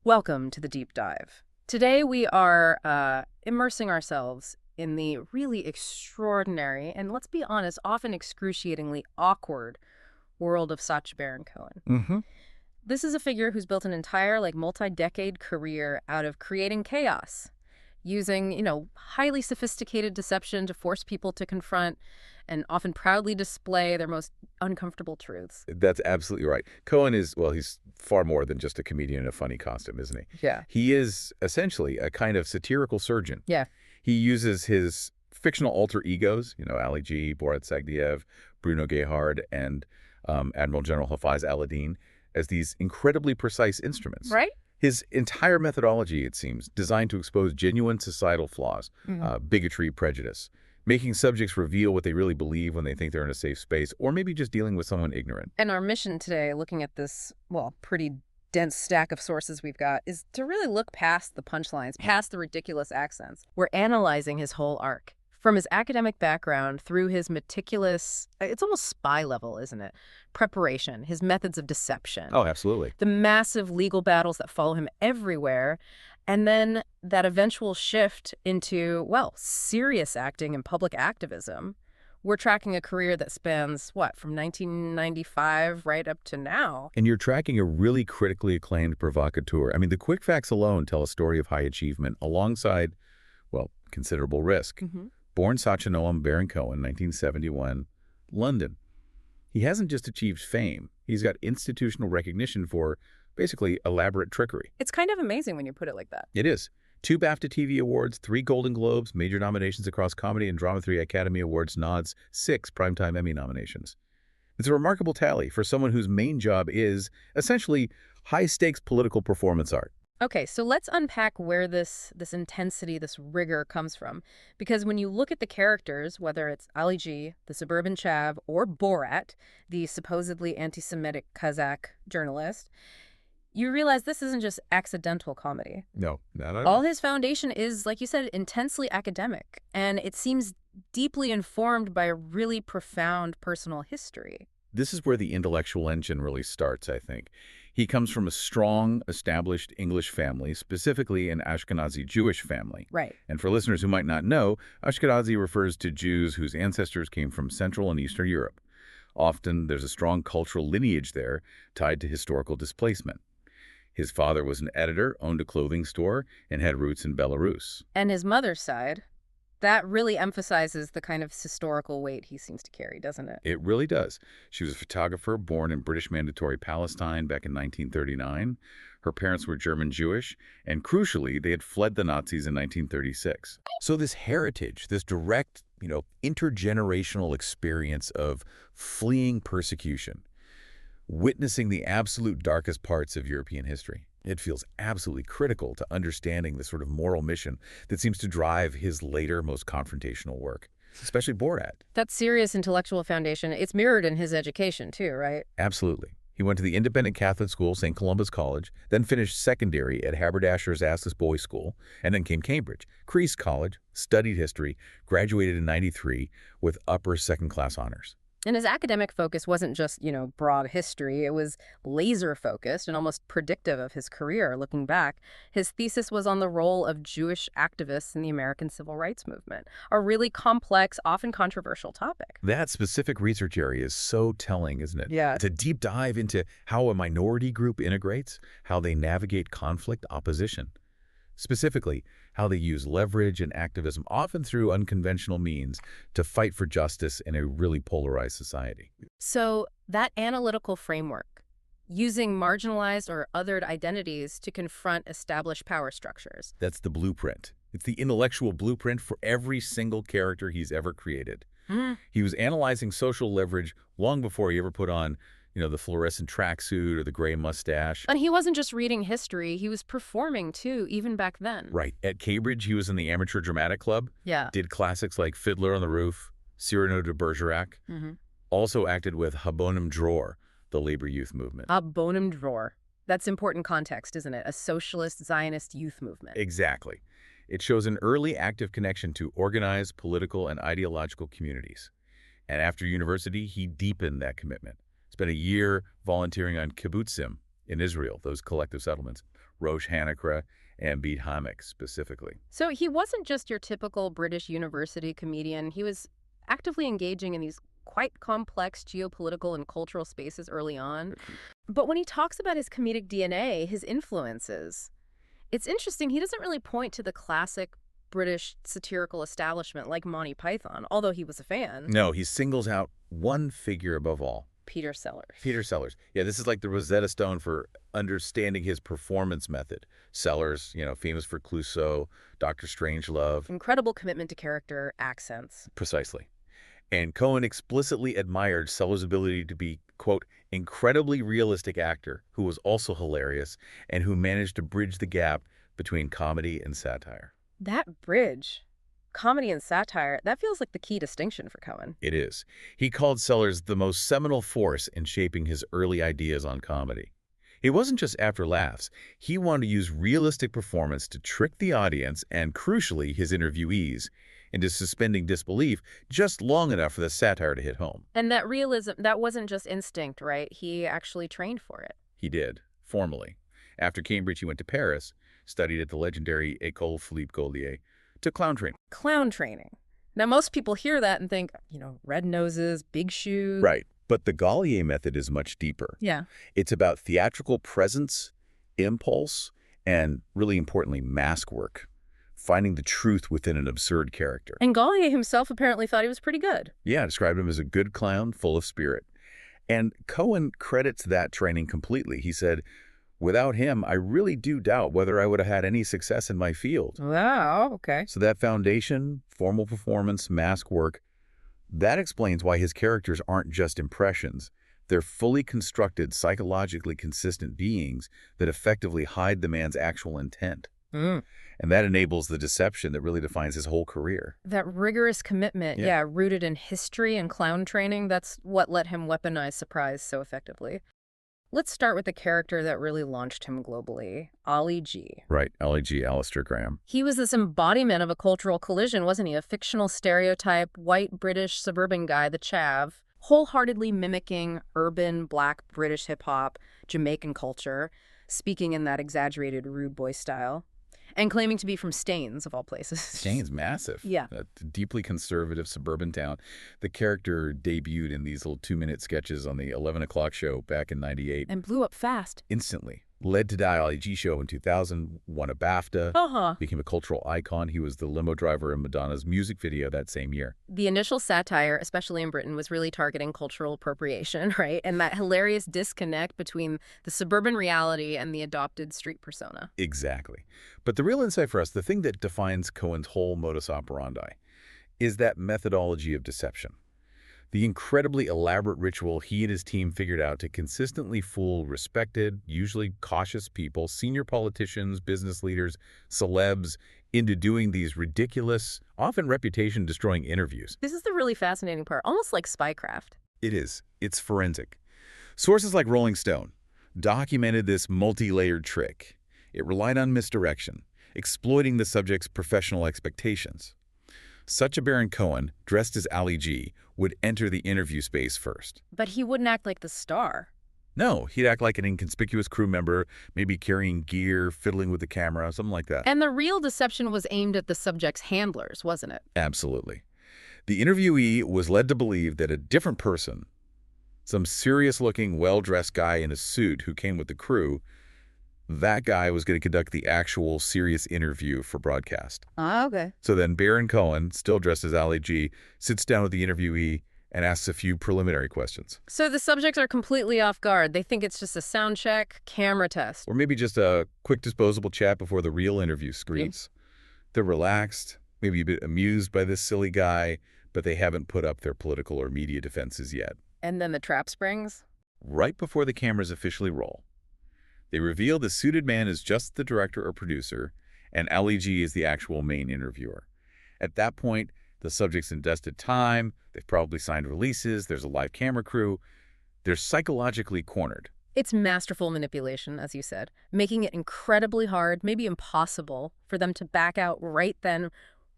Welcome to the deep dive. Today we are immersing ourselves in the really extraordinary and, let's be honest, often excruciatingly awkward world of Sacha Baron Cohen. Mm-hmm. This is a figure who's built an entire, multi-decade career out of creating chaos, using, highly sophisticated deception to force people to confront and often proudly display their most uncomfortable truths. That's absolutely right. Cohen is, well, he's far more than just a comedian in a funny costume, isn't he? Yeah. He is essentially a kind of satirical surgeon. Yeah. He uses his fictional alter egos, Ali G, Borat Sagdiyev, Brüno Gehard, and Admiral General Aladeen, as these incredibly precise instruments. Right? His entire methodology, it seems, designed to expose genuine societal flaws, bigotry, prejudice, making subjects reveal what they really believe when they think they're in a safe space, or maybe just dealing with someone ignorant. And our mission today, looking at this, pretty dense stack of sources we've got, is to really look past the punchlines, past the ridiculous accents. We're analyzing his whole arc. From his academic background through his meticulous, it's almost spy level, isn't it? Preparation, his methods of deception. Oh, absolutely. The massive legal battles that follow him everywhere. And then that eventual shift into, serious acting and public activism. We're tracking a career that spans, from 1995 right up to now. And you're tracking a really critically acclaimed provocateur. I mean, the quick facts alone tell a story of high achievement alongside, considerable risk. Born Sacha Baron Cohen, 1971, London. He hasn't just achieved fame. He's got institutional recognition for basically elaborate trickery. It's kind of amazing when you put it like that. It is. 2 BAFTA TV Awards, 3 Golden Globes, major nominations across comedy and drama, 3 Academy Awards nods, 6 Primetime Emmy nominations. It's a remarkable tally for someone whose main job is, essentially, high-stakes political performance art. Okay, so let's unpack where this intensity, this rigor comes from. Because when you look at the characters, whether it's Ali G, the suburban chav, or Borat, the supposedly anti-Semitic Kazakh journalist, you realize this isn't just accidental comedy. No, not at All his foundation is, like you said, intensely academic, and it seems deeply informed by a really profound personal history. This is where the intellectual engine really starts, I think. He comes from a strong, established English family, specifically an Ashkenazi Jewish family. Right. And for listeners who might not know, Ashkenazi refers to Jews whose ancestors came from Central and Eastern Europe. Often, there's a strong cultural lineage there tied to historical displacement. His father was an editor, owned a clothing store, and had roots in Belarus. And his mother's side, that really emphasizes the kind of historical weight he seems to carry, doesn't it? It really does. She was a photographer born in British Mandatory Palestine back in 1939. Her parents were German Jewish, and crucially, they had fled the Nazis in 1936. So this heritage, this direct, intergenerational experience of fleeing persecution, witnessing the absolute darkest parts of European history. It feels absolutely critical to understanding the sort of moral mission that seems to drive his later, most confrontational work, especially Borat. That serious intellectual foundation, it's mirrored in his education too, right? Absolutely. He went to the independent Catholic school, St. Columba's College, then finished secondary at Haberdasher's Asses Boys' School, and then came Cambridge, Christ's College, studied history, graduated in '93 with upper second-class honors. And his academic focus wasn't just, broad history. It was laser-focused and almost predictive of his career. Looking back, his thesis was on the role of Jewish activists in the American Civil Rights Movement, a really complex, often controversial topic. That specific research area is so telling, isn't it? Yeah. It's a deep dive into how a minority group integrates, how they navigate conflict, opposition. Specifically, how they use leverage and activism, often through unconventional means, to fight for justice in a really polarized society. So that analytical framework, using marginalized or othered identities to confront established power structures. That's the blueprint. It's the intellectual blueprint for every single character he's ever created. He was analyzing social leverage long before he ever put on the fluorescent tracksuit or the gray mustache. And he wasn't just reading history, he was performing too, even back then. Right. At Cambridge, he was in the Amateur Dramatic Club. Yeah. Did classics like Fiddler on the Roof, Cyrano de Bergerac. Also acted with Habonim Dror, the labor youth movement. Habonim Dror. That's important context, isn't it? A socialist Zionist youth movement. Exactly. It shows an early active connection to organized political and ideological communities. And after university, he deepened that commitment. Spent a year volunteering on kibbutzim in Israel, those collective settlements, Roche Hanacre, and Beat Hammock specifically. So he wasn't just your typical British university comedian. He was actively engaging in these quite complex geopolitical and cultural spaces early on. But when he talks about his comedic DNA, his influences, it's interesting. He doesn't really point to the classic British satirical establishment like Monty Python, although he was a fan. No, he singles out one figure above all. Peter Sellers. Peter Sellers. Yeah, this is like the Rosetta Stone for understanding his performance method. Sellers, famous for Clouseau, Dr. Strangelove. Incredible commitment to character, accents. Precisely. And Cohen explicitly admired Sellers' ability to be, quote, incredibly realistic actor who was also hilarious and who managed to bridge the gap between comedy and satire. That bridge, comedy and satire, that feels like the key distinction for Cohen. It is. He called Sellers the most seminal force in shaping his early ideas on comedy. It wasn't just after laughs. He wanted to use realistic performance to trick the audience and, crucially, his interviewees into suspending disbelief just long enough for the satire to hit home. And that realism, that wasn't just instinct, right? He actually trained for it. He did, formally. After Cambridge, he went to Paris, studied at the legendary École Philippe Gaulier, took clown training. Clown training. Now, most people hear that and think, red noses, big shoes. Right. But the Gaulier method is much deeper. Yeah. It's about theatrical presence, impulse, and, really importantly, mask work. Finding the truth within an absurd character. And Gaulier himself apparently thought he was pretty good. Yeah, described him as a good clown full of spirit. And Cohen credits that training completely. He said, without him, I really do doubt whether I would have had any success in my field. Wow, okay. So that foundation, formal performance, mask work, that explains why his characters aren't just impressions. They're fully constructed, psychologically consistent beings that effectively hide the man's actual intent. And that enables the deception that really defines his whole career. That rigorous commitment, rooted in history and clown training, that's what let him weaponize surprise so effectively. Let's start with the character that really launched him globally, Ali G. Right, Ali G, Alistair Graham. He was this embodiment of a cultural collision, wasn't he? A fictional stereotype, white British suburban guy, the chav, wholeheartedly mimicking urban black British hip-hop, Jamaican culture, speaking in that exaggerated rude boy style. And claiming to be from Staines, of all places. Staines, massive. Yeah. A deeply conservative suburban town. The character debuted in these little 2-minute sketches on the 11 o'clock show back in '98. And blew up fast. Instantly. Led to Die Ali G show in 2000, won a BAFTA, became a cultural icon. He was the limo driver in Madonna's music video that same year. The initial satire, especially in Britain, was really targeting cultural appropriation, right? And that hilarious disconnect between the suburban reality and the adopted street persona. Exactly. But the real insight for us, the thing that defines Cohen's whole modus operandi, is that methodology of deception. The incredibly elaborate ritual he and his team figured out to consistently fool respected, usually cautious people, senior politicians, business leaders, celebs, into doing these ridiculous, often reputation-destroying interviews. This is the really fascinating part, almost like spycraft. It is. It's forensic. Sources like Rolling Stone documented this multi-layered trick. It relied on misdirection, exploiting the subject's professional expectations. Sacha Baron Cohen, dressed as Ali G, would enter the interview space first. But he wouldn't act like the star. No, he'd act like an inconspicuous crew member, maybe carrying gear, fiddling with the camera, something like that. And the real deception was aimed at the subject's handlers, wasn't it? Absolutely. The interviewee was led to believe that a different person, some serious-looking, well-dressed guy in a suit who came with the crew, that guy was going to conduct the actual serious interview for broadcast. Okay. So then Baron Cohen, still dressed as Ali G, sits down with the interviewee and asks a few preliminary questions. So the subjects are completely off guard. They think it's just a sound check, camera test. Or maybe just a quick disposable chat before the real interview screens. They're relaxed, maybe a bit amused by this silly guy, but they haven't put up their political or media defenses yet. And then the trap springs? Right before the cameras officially roll, they reveal the suited man is just the director or producer, and Ali G is the actual main interviewer. At that point, the subject's invested time, they've probably signed releases, there's a live camera crew. They're psychologically cornered. It's masterful manipulation, as you said, making it incredibly hard, maybe impossible, for them to back out right then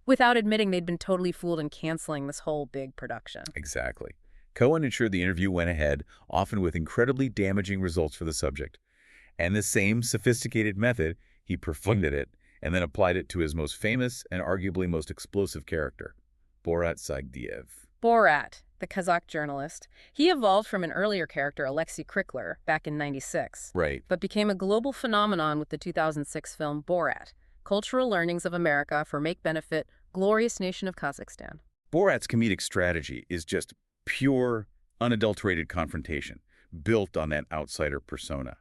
without admitting they'd been totally fooled and canceling this whole big production. Exactly. Cohen ensured the interview went ahead, often with incredibly damaging results for the subject. And the same sophisticated method, he perfected it and then applied it to his most famous and arguably most explosive character, Borat Sagdiyev. Borat, the Kazakh journalist, he evolved from an earlier character, Alexei Krikler, back in '96, Right. but became a global phenomenon with the 2006 film Borat, Cultural Learnings of America for Make-Benefit, Glorious Nation of Kazakhstan. Borat's comedic strategy is just pure, unadulterated confrontation, built on that outsider persona.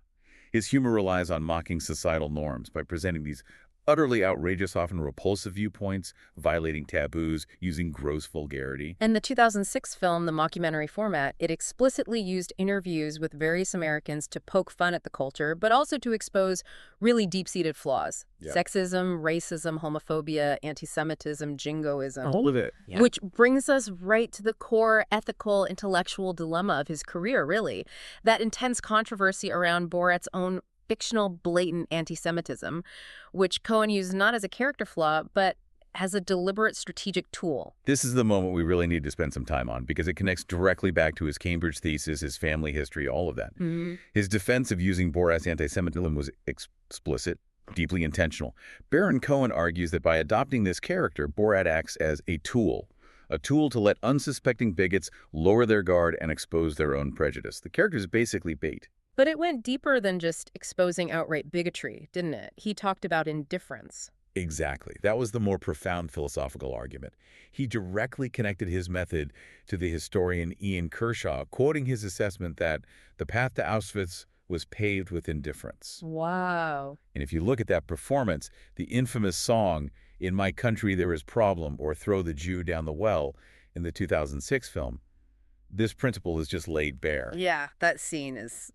His humor relies on mocking societal norms by presenting these utterly outrageous, often repulsive viewpoints, violating taboos, using gross vulgarity. In the 2006 film, the mockumentary format, it explicitly used interviews with various Americans to poke fun at the culture, but also to expose really deep-seated flaws. Yeah. Sexism, racism, homophobia, anti-Semitism, jingoism. All of it. Yeah. Which brings us right to the core ethical, intellectual dilemma of his career, really. That intense controversy around Borat's own fictional, blatant anti-Semitism, which Cohen used not as a character flaw, but as a deliberate strategic tool. This is the moment we really need to spend some time on because it connects directly back to his Cambridge thesis, his family history, all of that. His defense of using Borat's anti-Semitism was explicit, deeply intentional. Baron Cohen argues that by adopting this character, Borat acts as a tool to let unsuspecting bigots lower their guard and expose their own prejudice. The character is basically bait. But it went deeper than just exposing outright bigotry, didn't it? He talked about indifference. Exactly. That was the more profound philosophical argument. He directly connected his method to the historian Ian Kershaw, quoting his assessment that the path to Auschwitz was paved with indifference. Wow. And if you look at that performance, the infamous song, "In My Country There Is Problem" or "Throw the Jew Down the Well" in the 2006 film, this principle is just laid bare. Yeah, that scene is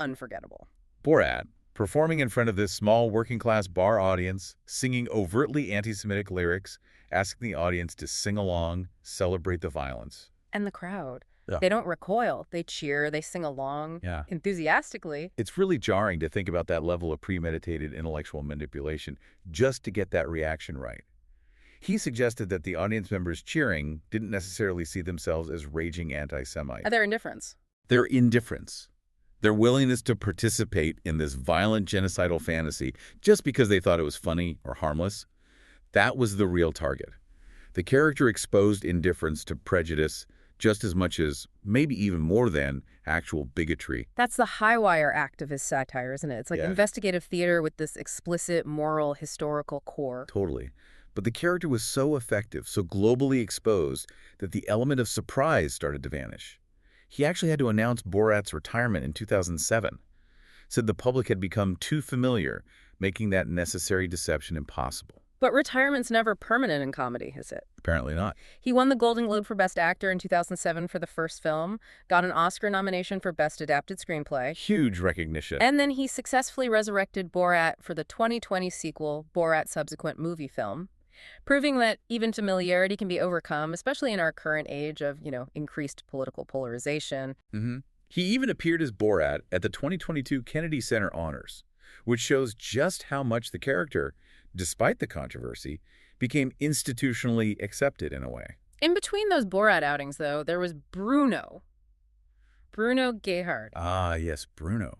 unforgettable. Borat, performing in front of this small working-class bar audience, singing overtly anti-Semitic lyrics, asking the audience to sing along, celebrate the violence. And the crowd. Yeah. They don't recoil. They cheer. They sing along enthusiastically. It's really jarring to think about that level of premeditated intellectual manipulation just to get that reaction right. He suggested that the audience members cheering didn't necessarily see themselves as raging anti-Semites. Their indifference. Their indifference. Their willingness to participate in this violent genocidal fantasy just because they thought it was funny or harmless, that was the real target. The character exposed indifference to prejudice just as much as, maybe even more than, actual bigotry. That's the high wire act of his satire, isn't it? It's like investigative theater with this explicit moral, historical core. Totally. But the character was so effective, so globally exposed, that the element of surprise started to vanish. He actually had to announce Borat's retirement in 2007. Said the public had become too familiar, making that necessary deception impossible. But retirement's never permanent in comedy, is it? Apparently not. He won the Golden Globe for Best Actor in 2007 for the first film, got an Oscar nomination for Best Adapted Screenplay. Huge recognition. And then he successfully resurrected Borat for the 2020 sequel, Borat Subsequent Movie Film, proving that even familiarity can be overcome, especially in our current age of, increased political polarization. He even appeared as Borat at the 2022 Kennedy Center Honors, which shows just how much the character, despite the controversy, became institutionally accepted in a way. In between those Borat outings, though, there was Brüno Gehard. Ah, yes, Brüno,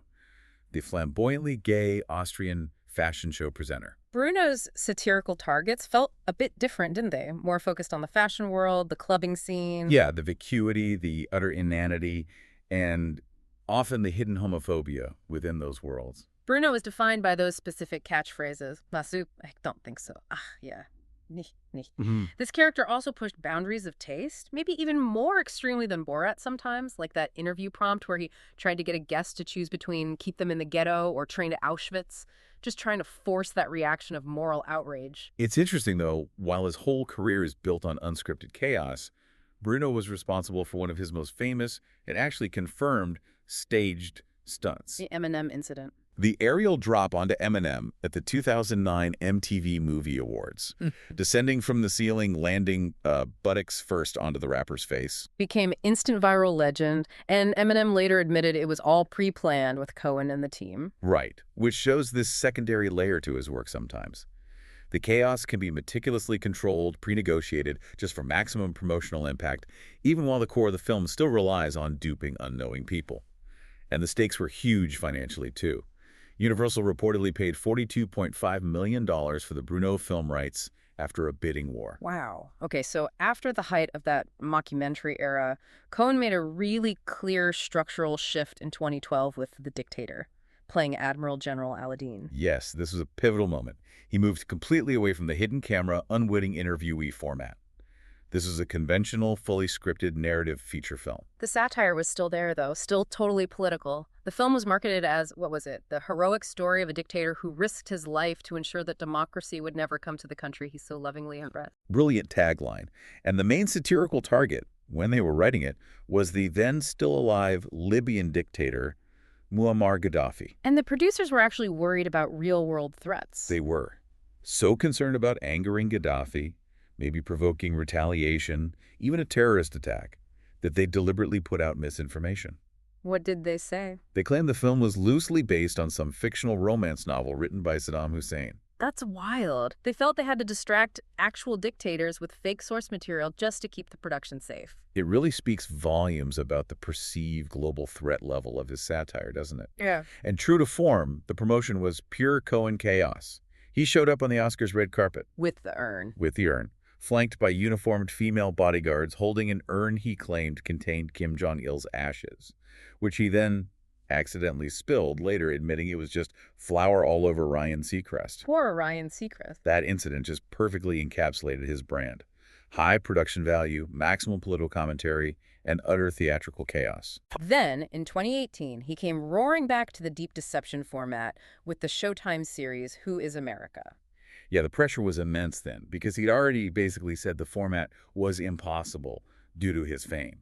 the flamboyantly gay Austrian fashion show presenter. Brüno's satirical targets felt a bit different, didn't they? More focused on the fashion world, the clubbing scene. Yeah, the vacuity, the utter inanity, and often the hidden homophobia within those worlds. Brüno was defined by those specific catchphrases. Masu, I don't think so. Yeah. Nicht. This character also pushed boundaries of taste, maybe even more extremely than Borat sometimes, like that interview prompt where he tried to get a guest to choose between keep them in the ghetto or train to Auschwitz, just trying to force that reaction of moral outrage. It's interesting, though, while his whole career is built on unscripted chaos, Brüno was responsible for one of his most famous and actually confirmed staged stunts. The Eminem incident. The aerial drop onto Eminem at the 2009 MTV Movie Awards, descending from the ceiling, landing buttocks first onto the rapper's face. Became instant viral legend, and Eminem later admitted it was all pre-planned with Cohen and the team. Right, which shows this secondary layer to his work sometimes. The chaos can be meticulously controlled, pre-negotiated, just for maximum promotional impact, even while the core of the film still relies on duping unknowing people. And the stakes were huge financially, too. Universal reportedly paid $42.5 million for the Brüno film rights after a bidding war. Wow. Okay, so after the height of that mockumentary era, Cohen made a really clear structural shift in 2012 with The Dictator, playing Admiral General Aladeen. Yes, this was a pivotal moment. He moved completely away from the hidden camera, unwitting interviewee format. This is a conventional, fully scripted narrative feature film. The satire was still there, though, still totally political. The film was marketed as, what was it, the heroic story of a dictator who risked his life to ensure that democracy would never come to the country he so lovingly embraced. Brilliant tagline. And the main satirical target, when they were writing it, was the then still alive Libyan dictator, Muammar Gaddafi. And the producers were actually worried about real-world threats. They were. So concerned about angering Gaddafi, maybe provoking retaliation, even a terrorist attack, that they deliberately put out misinformation. What did they say? They claimed the film was loosely based on some fictional romance novel written by Saddam Hussein. That's wild. They felt they had to distract actual dictators with fake source material just to keep the production safe. It really speaks volumes about the perceived global threat level of his satire, doesn't it? Yeah. And true to form, the promotion was pure Cohen chaos. He showed up on the Oscars red carpet. With the urn. With the urn. Flanked by uniformed female bodyguards holding an urn he claimed contained Kim Jong-il's ashes, which he then accidentally spilled, later admitting it was just flour all over Ryan Seacrest. Poor Ryan Seacrest. That incident just perfectly encapsulated his brand. High production value, maximum political commentary, and utter theatrical chaos. Then, in 2018, he came roaring back to the deep deception format with the Showtime series Who is America? Yeah, the pressure was immense then, because he'd already basically said the format was impossible due to his fame.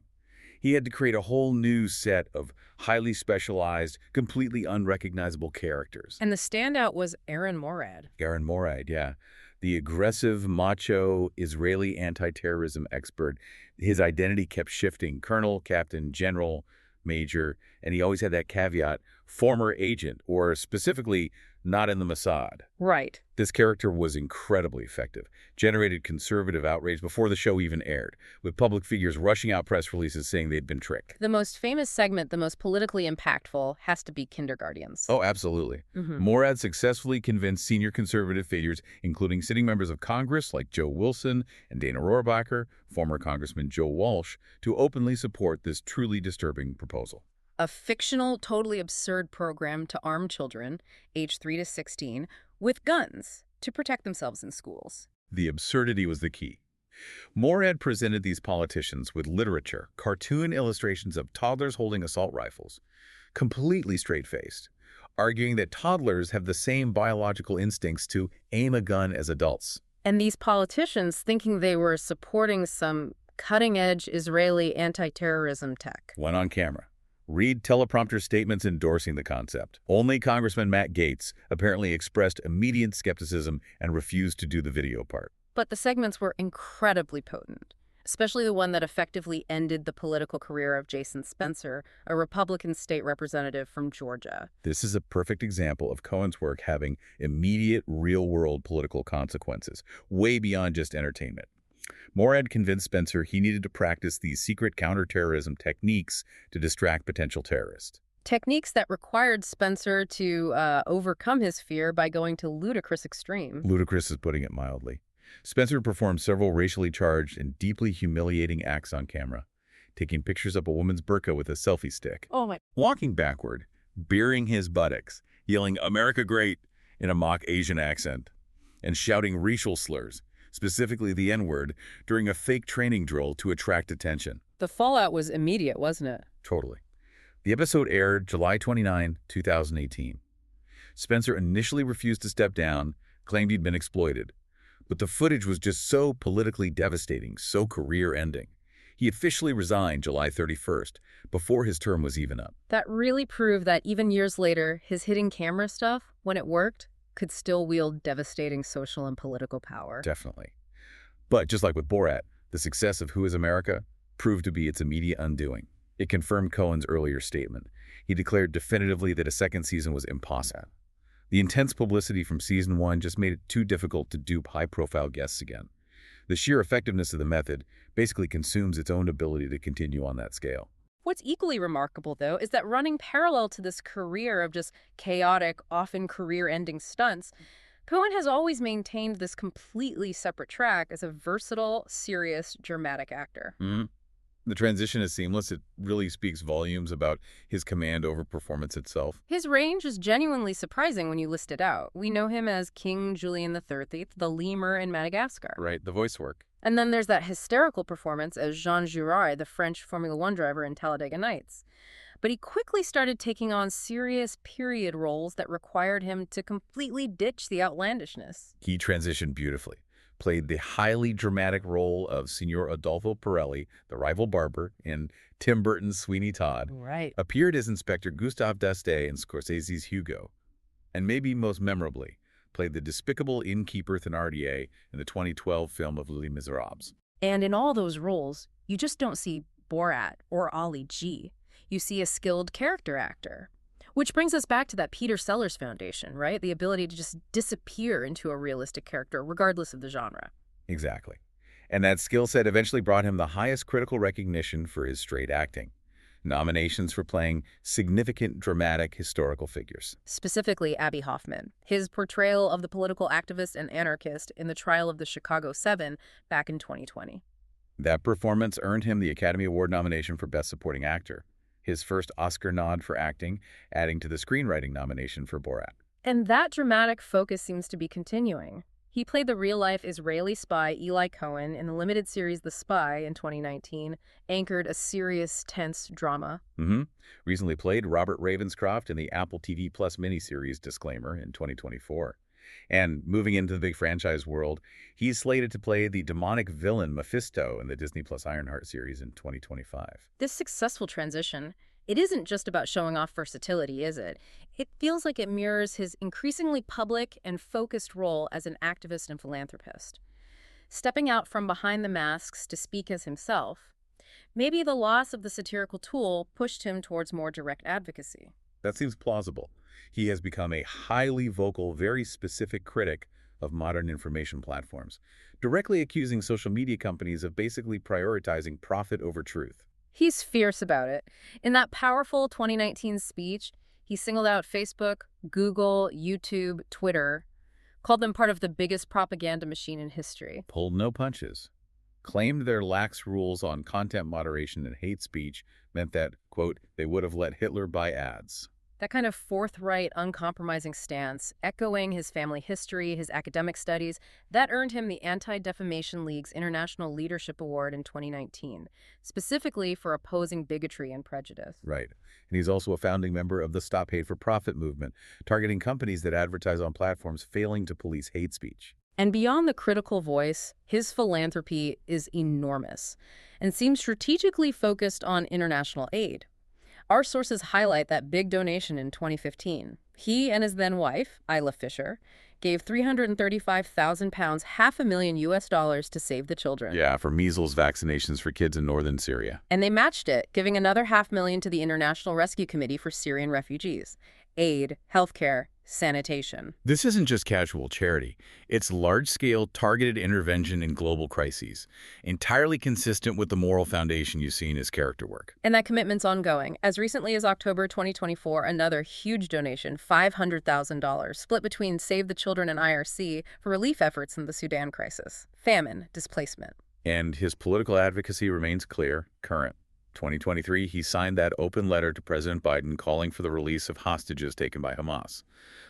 He had to create a whole new set of highly specialized, completely unrecognizable characters. And the standout was Aaron Morad. Aaron Morad, yeah. The aggressive, macho, Israeli anti-terrorism expert. His identity kept shifting. Colonel, Captain, General, Major, and he always had that caveat, former agent, or specifically not in the Mossad. Right. This character was incredibly effective, generated conservative outrage before the show even aired, with public figures rushing out press releases saying they'd been tricked. The most famous segment, the most politically impactful, has to be Kinderguardians. Oh, absolutely. Morad successfully convinced senior conservative figures, including sitting members of Congress like Joe Wilson and Dana Rohrabacher, former Congressman Joe Walsh, to openly support this truly disturbing proposal. A fictional, totally absurd program to arm children, aged 3 to 16, with guns to protect themselves in schools. The absurdity was the key. Morad presented these politicians with literature, cartoon illustrations of toddlers holding assault rifles, completely straight-faced, arguing that toddlers have the same biological instincts to aim a gun as adults. And these politicians, thinking they were supporting some cutting-edge Israeli anti-terrorism tech. Went on camera. Read teleprompter statements endorsing the concept. Only Congressman Matt Gaetz apparently expressed immediate skepticism and refused to do the video part. But the segments were incredibly potent, especially the one that effectively ended the political career of Jason Spencer, a Republican state representative from Georgia. This is a perfect example of Cohen's work having immediate, real-world political consequences, way beyond just entertainment. Morad convinced Spencer he needed to practice these secret counterterrorism techniques to distract potential terrorists. Techniques that required Spencer to overcome his fear by going to ludicrous extremes. Ludicrous is putting it mildly. Spencer performed several racially charged and deeply humiliating acts on camera, taking pictures of a woman's burqa with a selfie stick, Oh my. walking backward, bearing his buttocks, yelling "America great" in a mock Asian accent, and shouting racial slurs, specifically the N-word, during a fake training drill to attract attention. The fallout was immediate, wasn't it? Totally. The episode aired July 29, 2018. Spencer initially refused to step down, claimed he'd been exploited. But the footage was just so politically devastating, so career-ending. He officially resigned July 31st, before his term was even up. That really proved that even years later, his hidden camera stuff, when it worked, could still wield devastating social and political power. Definitely. But just like with Borat, the success of Who is America proved to be its immediate undoing. It confirmed Cohen's earlier statement. He declared definitively that a second season was impossible. The intense publicity from season 1 just made it too difficult to dupe high-profile guests again. The sheer effectiveness of the method basically consumes its own ability to continue on that scale. What's equally remarkable, though, is that running parallel to this career of just chaotic, often career-ending stunts, Cohen has always maintained this completely separate track as a versatile, serious, dramatic actor. Mhm. The transition is seamless. It really speaks volumes about his command over performance itself. His range is genuinely surprising when you list it out. We know him as King Julian XIII, the lemur in Madagascar. Right, the voice work. And then there's that hysterical performance as Jean Girard, the French Formula One driver in Talladega Nights. But he quickly started taking on serious period roles that required him to completely ditch the outlandishness. He transitioned beautifully. Played the highly dramatic role of Signor Adolfo Pirelli, the rival barber, in Tim Burton's Sweeney Todd. Right. Appeared as Inspector Gustave D'Este in Scorsese's Hugo. And maybe most memorably, played the despicable innkeeper Thénardier in the 2012 film of Les Miserables. And in all those roles, you just don't see Borat or Ali G. You see a skilled character actor. Which brings us back to that Peter Sellers foundation, right? The ability to just disappear into a realistic character, regardless of the genre. Exactly. And that skill set eventually brought him the highest critical recognition for his straight acting. Nominations for playing significant dramatic historical figures. Specifically, Abby Hoffman. His portrayal of the political activist and anarchist in the trial of the Chicago 7 back in 2020. That performance earned him the Academy Award nomination for Best Supporting Actor, his first Oscar nod for acting, adding to the screenwriting nomination for Borat. And that dramatic focus seems to be continuing. He played the real-life Israeli spy Eli Cohen in the limited series The Spy in 2019, anchored a serious, tense drama. Recently played Robert Ravenscroft in the Apple TV Plus miniseries Disclaimer in 2024. And moving into the big franchise world, he's slated to play the demonic villain Mephisto in the Disney Plus Ironheart series in 2025. This successful transition, it isn't just about showing off versatility, is it? It feels like it mirrors his increasingly public and focused role as an activist and philanthropist. Stepping out from behind the masks to speak as himself, maybe the loss of the satirical tool pushed him towards more direct advocacy. That seems plausible. He has become a highly vocal, very specific critic of modern information platforms, directly accusing social media companies of basically prioritizing profit over truth. He's fierce about it. In that powerful 2019 speech, he singled out Facebook, Google, YouTube, Twitter, called them part of the biggest propaganda machine in history. Pulled no punches. Claimed their lax rules on content moderation and hate speech meant that, quote, they would have let Hitler buy ads. That kind of forthright, uncompromising stance, echoing his family history, his academic studies, that earned him the Anti-Defamation League's International Leadership Award in 2019, specifically for opposing bigotry and prejudice. Right. And he's also a founding member of the Stop Hate for Profit movement, targeting companies that advertise on platforms failing to police hate speech. And beyond the critical voice, his philanthropy is enormous and seems strategically focused on international aid. Our sources highlight that big donation in 2015. He and his then-wife, Isla Fisher, gave £335,000, $500,000 to save the children. Yeah, for measles vaccinations for kids in northern Syria. And they matched it, giving another $500,000 to the International Rescue Committee for Syrian refugees. Aid, healthcare, sanitation. This isn't just casual charity. It's large-scale, targeted intervention in global crises, entirely consistent with the moral foundation you see in his character work. And that commitment's ongoing. As recently as October 2024, another huge donation, $500,000, split between Save the Children and IRC for relief efforts in the Sudan crisis. Famine, displacement. And his political advocacy remains clear, current. 2023, he signed that open letter to President Biden calling for the release of hostages taken by Hamas.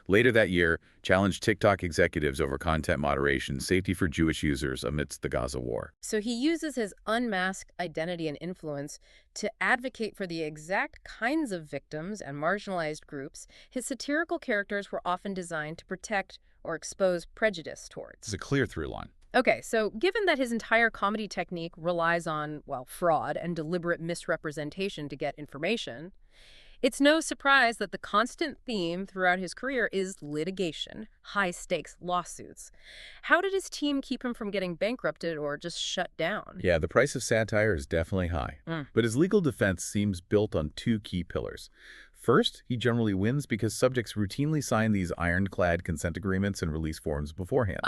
Later that year, challenged TikTok executives over content moderation, safety for Jewish users amidst the Gaza war. So he uses his unmasked identity and influence to advocate for the exact kinds of victims and marginalized groups his satirical characters were often designed to protect or expose prejudice towards. It's a clear through line. Okay, so given that his entire comedy technique relies on, well, fraud and deliberate misrepresentation to get information, it's no surprise that the constant theme throughout his career is litigation, high-stakes lawsuits. How did his team keep him from getting bankrupted or just shut down? Yeah, the price of satire is definitely high. But his legal defense seems built on two key pillars. First, he generally wins because subjects routinely sign these ironclad consent agreements and release forms beforehand.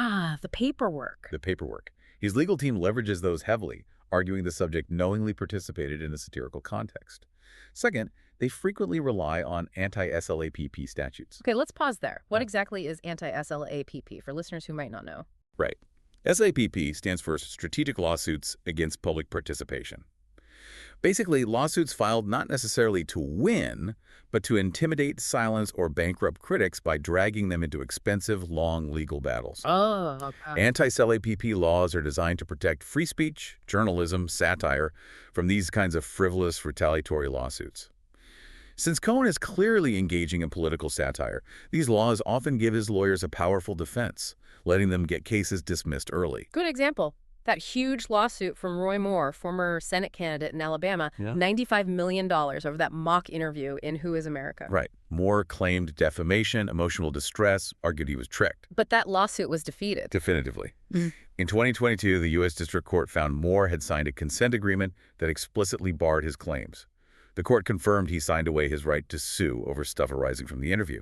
The paperwork. The paperwork. His legal team leverages those heavily, arguing the subject knowingly participated in a satirical context. Second, they frequently rely on anti-SLAPP statutes. Okay, let's pause there. What exactly is anti-SLAPP for listeners who might not know? Right. SLAPP stands for Strategic Lawsuits Against Public Participation. Basically, lawsuits filed not necessarily to win, but to intimidate, silence, or bankrupt critics by dragging them into expensive, long legal battles. Oh, okay. Anti-SLAPP laws are designed to protect free speech, journalism, satire from these kinds of frivolous, retaliatory lawsuits. Since Cohen is clearly engaging in political satire, these laws often give his lawyers a powerful defense, letting them get cases dismissed early. Good example. That huge lawsuit from Roy Moore, former Senate candidate in Alabama, $95 million over that mock interview in Who is America? Right. Moore claimed defamation, emotional distress, argued he was tricked. But that lawsuit was defeated. Definitively. In 2022, the U.S. District Court found Moore had signed a consent agreement that explicitly barred his claims. The court confirmed he signed away his right to sue over stuff arising from the interview.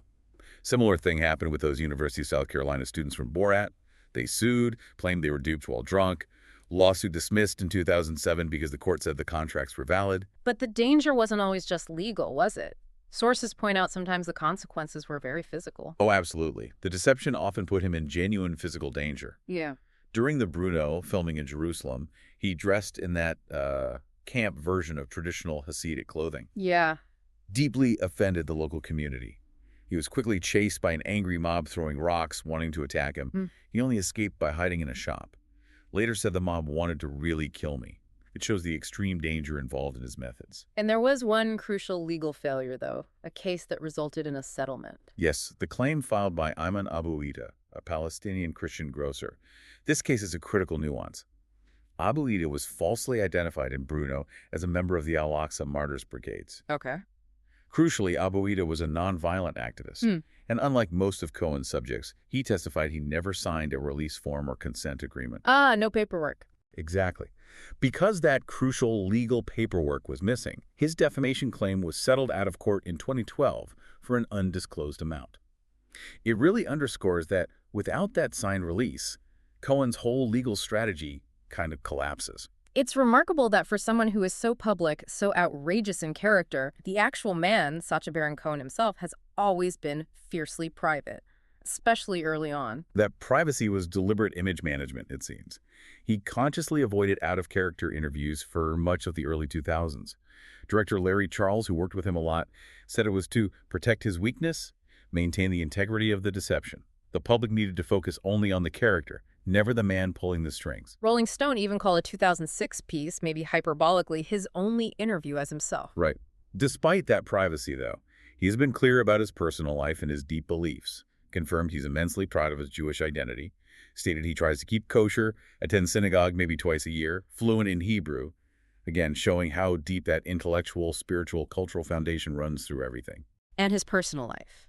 Similar thing happened with those University of South Carolina students from Borat. They sued, claimed they were duped while drunk. Lawsuit dismissed in 2007 because the court said the contracts were valid. But the danger wasn't always just legal, was it? Sources point out sometimes the consequences were very physical. Oh, absolutely. The deception often put him in genuine physical danger. Yeah. During the Brüno filming in Jerusalem, he dressed in that camp version of traditional Hasidic clothing. Yeah. Deeply offended the local community. He was quickly chased by an angry mob throwing rocks, wanting to attack him. He only escaped by hiding in a shop. Later said the mob wanted to really kill me. It shows the extreme danger involved in his methods. And there was one crucial legal failure, though, a case that resulted in a settlement. Yes, the claim filed by Ayman Abu Ida, a Palestinian Christian grocer. This case is a critical nuance. Abu Ida was falsely identified in Brüno as a member of the Al-Aqsa Martyrs Brigades. Okay. Crucially, Abu Ida was a nonviolent activist, and unlike most of Cohen's subjects, he testified he never signed a release form or consent agreement. No paperwork. Exactly. Because that crucial legal paperwork was missing, his defamation claim was settled out of court in 2012 for an undisclosed amount. It really underscores that without that signed release, Cohen's whole legal strategy kind of collapses. It's remarkable that for someone who is so public, so outrageous in character, the actual man, Sacha Baron Cohen himself, has always been fiercely private, especially early on. That privacy was deliberate image management, it seems. He consciously avoided out-of-character interviews for much of the early 2000s. Director Larry Charles, who worked with him a lot, said it was to protect his weakness, maintain the integrity of the deception. The public needed to focus only on the character, never the man pulling the strings. Rolling Stone even called a 2006 piece, maybe hyperbolically, his only interview as himself. Right. Despite that privacy, though, he's been clear about his personal life and his deep beliefs, confirmed he's immensely proud of his Jewish identity, stated he tries to keep kosher, attends synagogue maybe twice a year, fluent in Hebrew, again, showing how deep that intellectual, spiritual, cultural foundation runs through everything. And his personal life.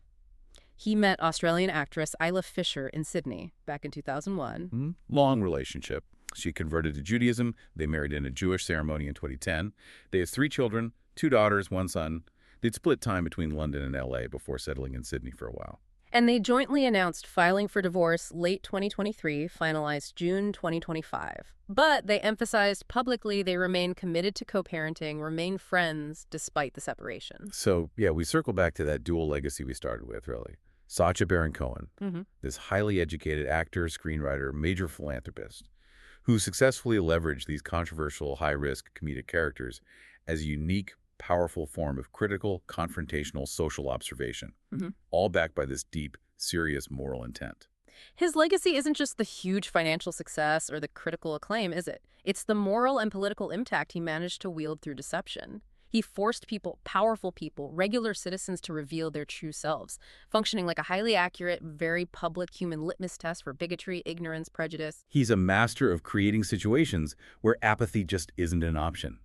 He met Australian actress Isla Fisher in Sydney back in 2001. Long relationship. She converted to Judaism. They married in a Jewish ceremony in 2010. They have 3 children, 2 daughters, 1 son. They'd split time between London and LA before settling in Sydney for a while. And they jointly announced filing for divorce late 2023, finalized June 2025. But they emphasized publicly they remain committed to co-parenting, remain friends despite the separation. So, yeah, we circle back to that dual legacy we started with, really. Sacha Baron Cohen, this highly educated actor, screenwriter, major philanthropist, who successfully leveraged these controversial, high-risk comedic characters as a unique, powerful form of critical, confrontational social observation, all backed by this deep, serious moral intent. His legacy isn't just the huge financial success or the critical acclaim, is it? It's the moral and political impact he managed to wield through deception. He forced people, powerful people, regular citizens to reveal their true selves, functioning like a highly accurate, very public human litmus test for bigotry, ignorance, prejudice. He's a master of creating situations where apathy just isn't an option.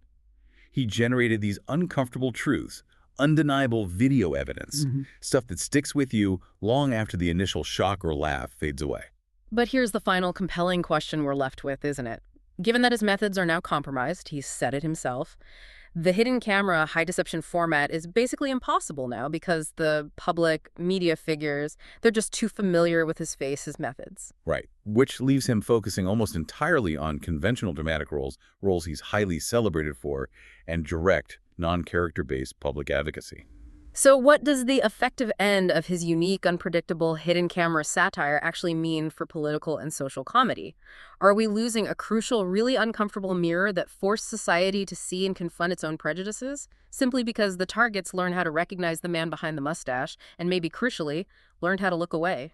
He generated these uncomfortable truths, undeniable video evidence, stuff that sticks with you long after the initial shock or laugh fades away. But here's the final compelling question we're left with, isn't it? Given that his methods are now compromised, he's said it himself, the hidden camera high deception format is basically impossible now because the public media figures, they're just too familiar with his face, his methods. Right, which leaves him focusing almost entirely on conventional dramatic roles he's highly celebrated for, and direct, non-character-based public advocacy. So what does the effective end of his unique, unpredictable, hidden camera satire actually mean for political and social comedy? Are we losing a crucial, really uncomfortable mirror that forced society to see and confront its own prejudices, simply because the targets learn how to recognize the man behind the mustache and, maybe crucially, learned how to look away?